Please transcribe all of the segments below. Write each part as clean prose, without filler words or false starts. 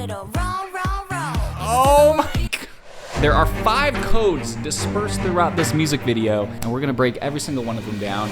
Oh my God. There are 5 codes dispersed throughout this music video, and we're gonna break every single one of them down.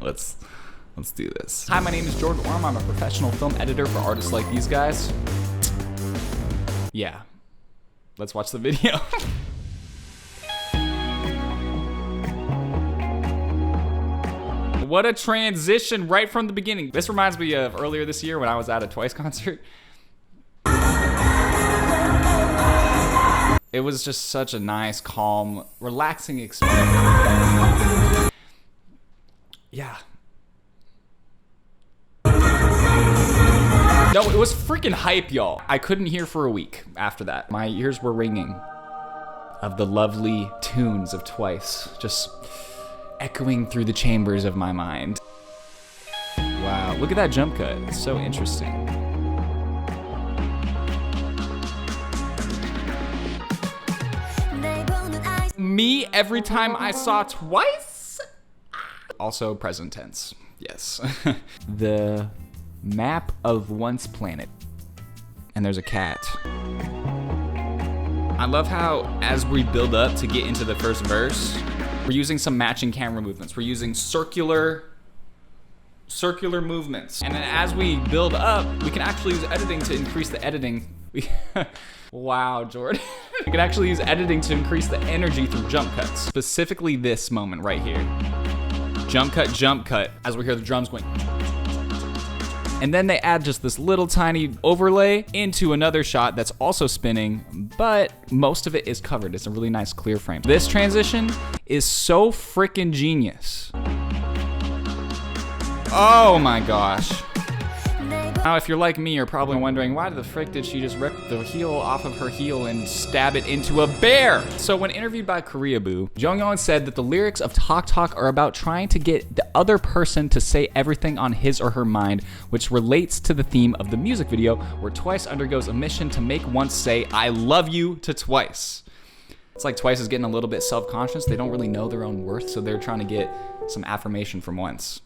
Let's do this. Hi, my name is Jordan Orm. I'm a professional film editor for artists like these guys. Yeah, let's watch the video. What a transition right from the beginning. This reminds me of earlier this year when I was at a Twice concert. It was just such a nice, calm, relaxing experience. Yeah. No, it was freaking hype, y'all. I couldn't hear for a week after that. My ears were ringing of the lovely tunes of Twice, just echoing through the chambers of my mind. Wow, look at that jump cut. It's so interesting. Me every time I saw Twice? Also present tense, yes. The map of one's planet. And there's a cat. I love how as we build up to get into the first verse, we're using some matching camera movements. We're using circular movements. And then as we build up, we can actually use editing to increase the editing. Wow, Jordan. We can actually use editing to increase the energy through jump cuts. Specifically this moment right here. Jump cut, as we hear the drums going. And then they add just this little tiny overlay into another shot that's also spinning, but most of it is covered. It's a really nice clear frame. This transition is so freaking genius. Oh my gosh. Now, if you're like me, you're probably wondering, why the frick did she just rip the heel off of her heel and stab it into a bear? So when interviewed by Koreaboo, Jonghyun said that the lyrics of Talk Talk are about trying to get the other person to say everything on his or her mind, which relates to the theme of the music video, where Twice undergoes a mission to make Once say, I love you to Twice. It's like Twice is getting a little bit self-conscious. They don't really know their own worth, so they're trying to get some affirmation from Once.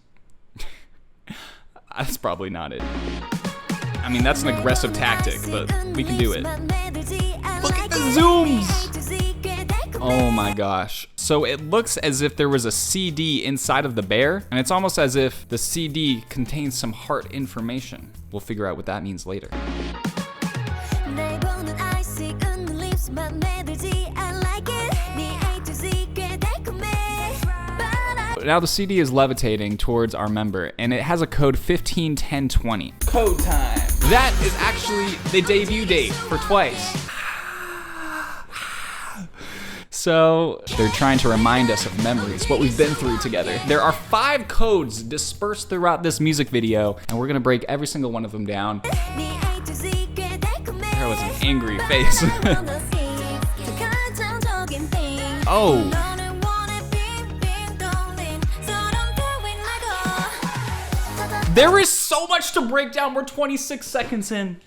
That's probably not it. I mean, that's an aggressive tactic, but we can do it. Look at the zooms! Oh my gosh. So it looks as if there was a CD inside of the bear, and it's almost as if the CD contains some heart information. We'll figure out what that means later. Now the CD is levitating towards our member, and it has a code 151020. Code time. That is actually the debut date for Twice. So they're trying to remind us of memories, what we've been through together. There are 5 codes dispersed throughout this music video, and we're gonna break every single one of them down. There was an angry face. Oh. There is so much to break down. We're 26 seconds in.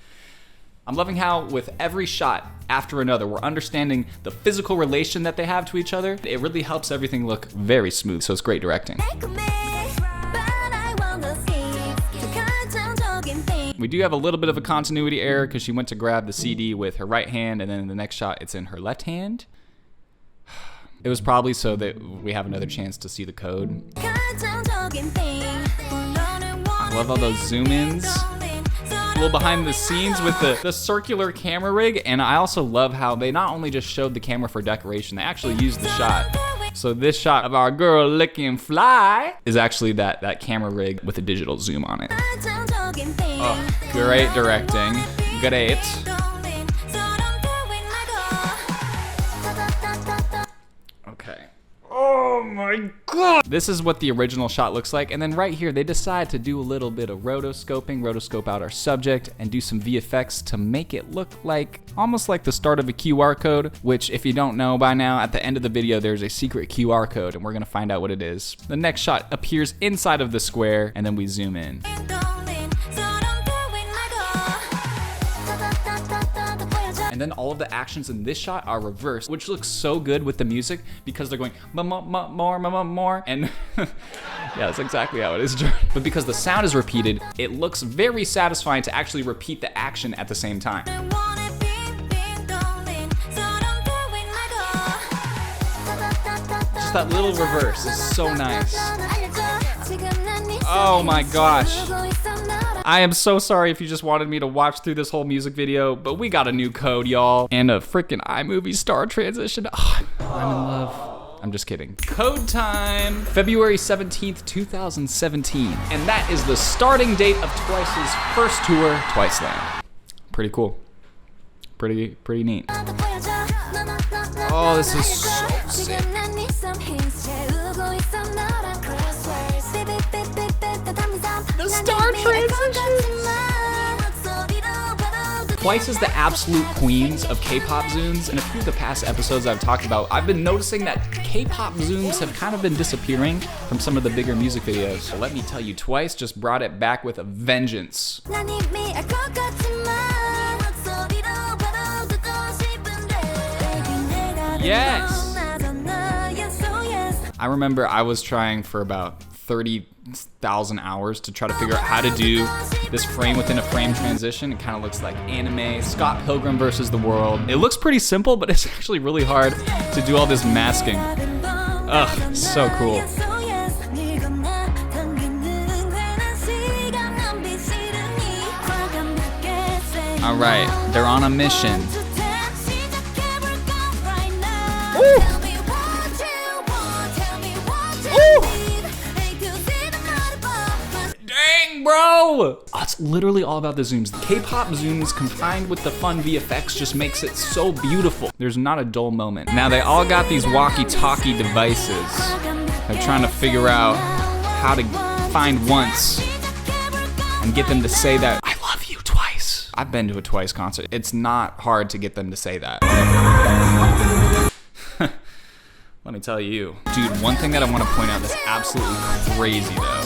I'm loving how with every shot after another, we're understanding the physical relation that they have to each other. It really helps everything look very smooth, so it's great directing. We do have a little bit of a continuity error because she went to grab the CD with her right hand, and then in the next shot, it's in her left hand. It was probably so that we have another chance to see the code. I love all those zoom-ins. A little behind the scenes with the circular camera rig, and I also love how they not only just showed the camera for decoration, they actually used the shot. So this shot of our girl licking fly is actually that camera rig with a digital zoom on it. Oh, great directing. Great. Okay. Oh my god! This is what the original shot looks like, and then right here they decide to do a little bit of rotoscope out our subject, and do some VFX to make it look like, almost like the start of a QR code, which if you don't know by now, at the end of the video there's a secret QR code, and we're gonna find out what it is. The next shot appears inside of the square, and then we zoom in. And then all of the actions in this shot are reversed, which looks so good with the music because they're going more, and Yeah, that's exactly how it is, Jordan. But because the sound is repeated, it looks very satisfying to actually repeat the action at the same time. Just that little reverse is so nice. Oh my gosh. I am so sorry if you just wanted me to watch through this whole music video, but we got a new code, y'all. And a freaking iMovie star transition. Oh, I'm in love. I'm just kidding. Code time. February 17th, 2017. And that is the starting date of Twice's first tour, Twiceland. Pretty cool. Pretty neat. Oh, this is so sick. The star transitions. Twice is the absolute queens of K-pop zooms. In a few of the past episodes I've talked about, I've been noticing that K-pop zooms have kind of been disappearing from some of the bigger music videos. So let me tell you, Twice just brought it back with a vengeance. Yes! I remember I was trying for about 30,000 hours to try to figure out how to do this frame within a frame transition. It kind of looks like anime, Scott Pilgrim versus the World. It looks pretty simple, but it's actually really hard to do all this masking. Ugh, so cool. All right, they're on a mission. Ooh. Bro! Oh, it's literally all about the zooms. K-pop zooms combined with the fun VFX just makes it so beautiful. There's not a dull moment. Now they all got these walkie-talkie devices. They're trying to figure out how to find once and get them to say that, I love you, Twice. I've been to a Twice concert. It's not hard to get them to say that. Let me tell you. Dude, one thing that I want to point out that's absolutely crazy though.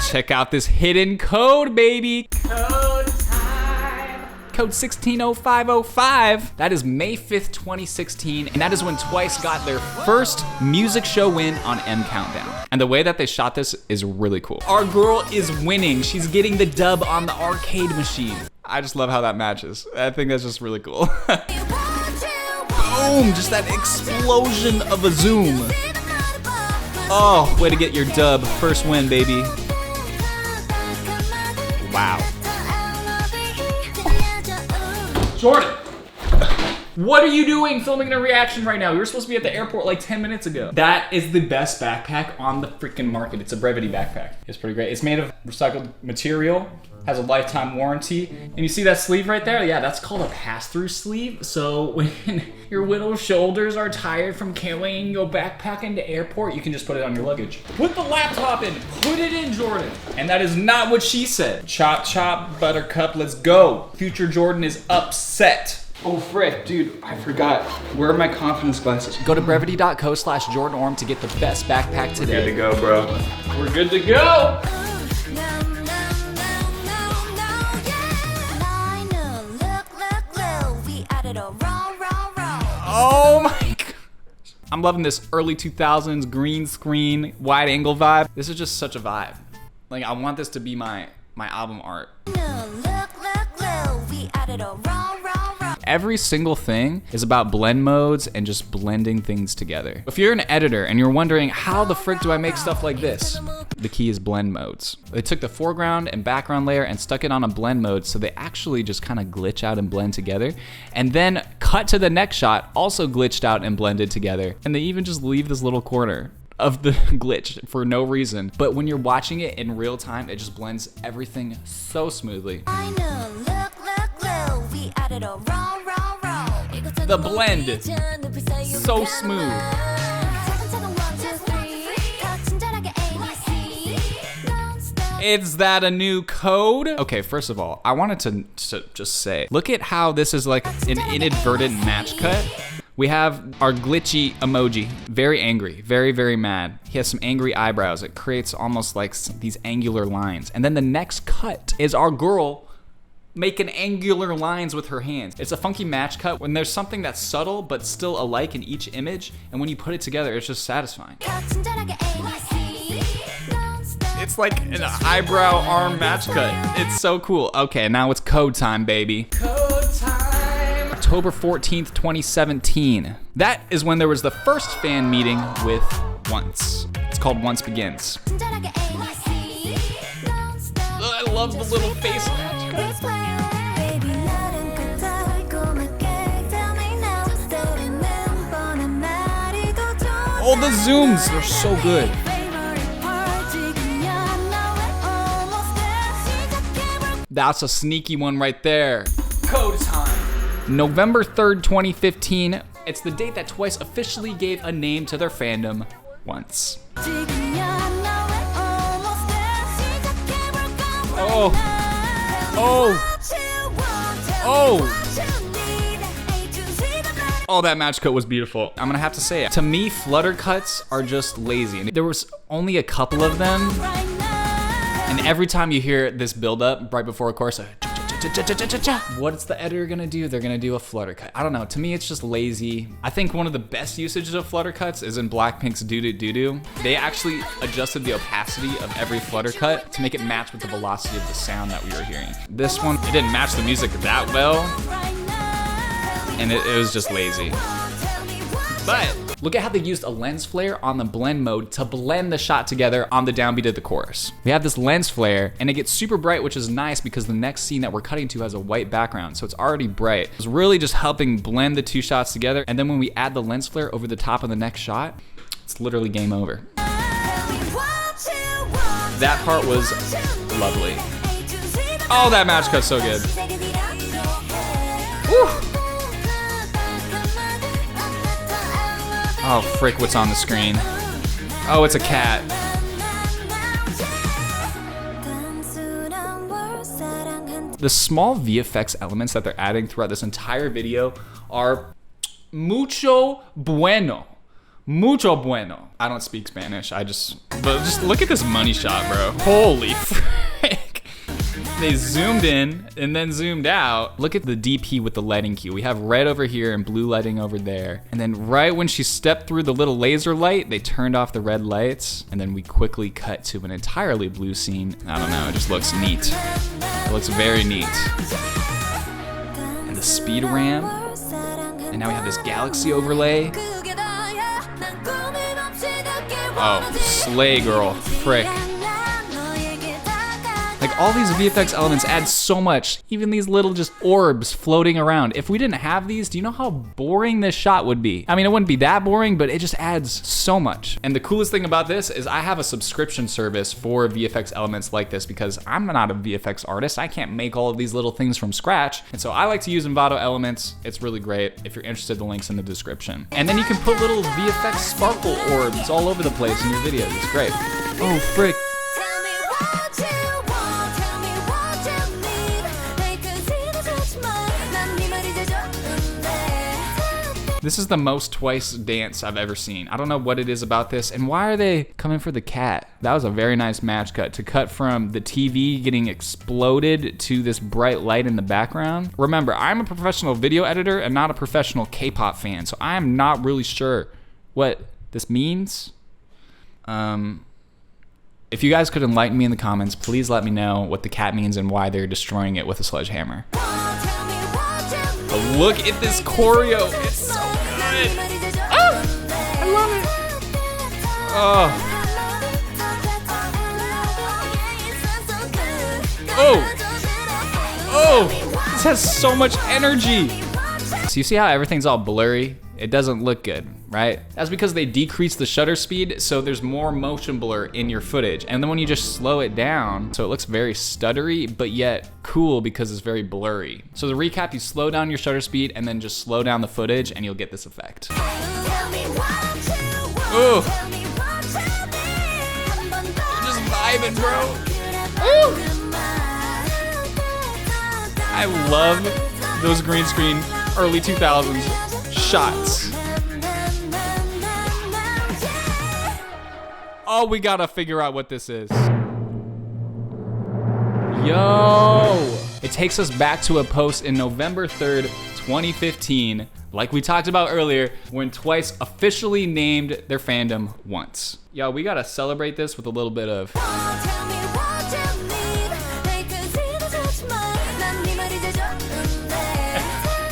Check out this hidden code, baby. Code time. Code 160505. That is May 5th, 2016. And that is when Twice got their first music show win on M Countdown. And the way that they shot this is really cool. Our girl is winning. She's getting the dub on the arcade machine. I just love how that matches. I think that's just really cool. Boom, just that explosion of a zoom. Oh, way to get your dub. First win, baby. Wow. Jordan, what are you doing filming a reaction right now? You were supposed to be at the airport like 10 minutes ago. That is the best backpack on the freaking market. It's a Brevity backpack. It's pretty great. It's made of recycled material, has a lifetime warranty. And you see that sleeve right there? Yeah, that's called a pass-through sleeve. So when your little shoulders are tired from carrying your backpack into airport, you can just put it on your luggage. Put the laptop in, put it in, Jordan. And that is not what she said. Chop, chop, buttercup, let's go. Future Jordan is upset. Oh frick, dude, I forgot. Where are my confidence glasses? Go to brevity.co/JordanOrm to get the best backpack today. We're good to go, bro. We're good to go. Oh my god. I'm loving this early 2000s green screen, wide angle vibe. This is just such a vibe. Like, I want this to be my album art. Every single thing is about blend modes and just blending things together. If you're an editor and you're wondering, how the frick do I make stuff like this? The key is blend modes. They took the foreground and background layer and stuck it on a blend mode so they actually just kind of glitch out and blend together. And then cut to the next shot, also glitched out and blended together. And they even just leave this little corner of the glitch for no reason. But when you're watching it in real time, it just blends everything so smoothly. The blend, so smooth. Is that a new code? Okay, first of all, I wanted to just say, look at how this is like an inadvertent match cut. We have our glitchy emoji, very angry, very, very mad. He has some angry eyebrows. It creates almost like these angular lines. And then the next cut is our girl making angular lines with her hands. It's a funky match cut when there's something that's subtle but still alike in each image, and when you put it together, it's just satisfying. It's like an eyebrow arm match cut. It's so cool. Okay, now it's code time, baby. Code time. October 14th, 2017. That is when there was the first fan meeting with Once. It's called Once Begins. I love the little face match cut. All the zooms, they're so good. That's a sneaky one right there. Code time. November 3rd, 2015. It's the date that Twice officially gave a name to their fandom, Once. Oh. Oh. Oh. Oh, that match cut was beautiful. I'm gonna have to say it. To me, Flutter cuts are just lazy. And there was only a couple of them. And every time you hear this build up right before a chorus, what's the editor gonna do? They're gonna do a Flutter cut. I don't know, to me it's just lazy. I think one of the best usages of Flutter cuts is in Blackpink's Doo Doo Doo Doo. They actually adjusted the opacity of every Flutter cut to make it match with the velocity of the sound that we were hearing. This one, it didn't match the music that well, and it was just lazy. But look at how they used a lens flare on the blend mode to blend the shot together on the downbeat of the chorus. We have this lens flare and it gets super bright, which is nice because the next scene that we're cutting to has a white background, so it's already bright. It's really just helping blend the two shots together, and then when we add the lens flare over the top of the next shot, it's literally game over. That part was lovely. Oh, that match cut's so good. Woo. Oh, frick, what's on the screen? Oh, it's a cat. The small VFX elements that they're adding throughout this entire video are mucho bueno. Mucho bueno. I don't speak Spanish, but just look at this money shot, bro. Holy frick. They zoomed in and then zoomed out. Look at the DP with the lighting cue. We have red over here and blue lighting over there. And then right when she stepped through the little laser light, they turned off the red lights. And then we quickly cut to an entirely blue scene. I don't know, it just looks neat. It looks very neat. And the speed ramp. And now we have this galaxy overlay. Oh, slay girl, frick. Like, all these VFX elements add so much, even these little just orbs floating around. If we didn't have these, do you know how boring this shot would be? I mean, it wouldn't be that boring, but it just adds so much. And the coolest thing about this is I have a subscription service for VFX elements like this because I'm not a VFX artist. I can't make all of these little things from scratch. And so I like to use Envato elements. It's really great. If you're interested, the link's in the description. And then you can put little VFX sparkle orbs all over the place in your videos. It's great. Oh, frick. This is the most Twice dance I've ever seen. I don't know what it is about this, and why are they coming for the cat? That was a very nice match cut, to cut from the TV getting exploded to this bright light in the background. Remember, I'm a professional video editor and not a professional K-pop fan, so I'm not really sure what this means. If you guys could enlighten me in the comments, please let me know what the cat means and why they're destroying it with a sledgehammer. But look at this choreo, it's so good. Oh, I love it. Oh. Oh, this has so much energy. So you see how everything's all blurry? It doesn't look good, right? That's because they decrease the shutter speed, so there's more motion blur in your footage. And then when you just slow it down, so it looks very stuttery, but yet cool because it's very blurry. So the recap, you slow down your shutter speed and then just slow down the footage and you'll get this effect. Ooh. You're just vibing, bro. Ooh. I love those green screen early 2000s shots. Oh, we gotta figure out what this is. Yo! It It takes us back to a post in November 3rd, 2015, like we talked about earlier, when Twice officially named their fandom Once. Yo, we gotta celebrate this with a little bit of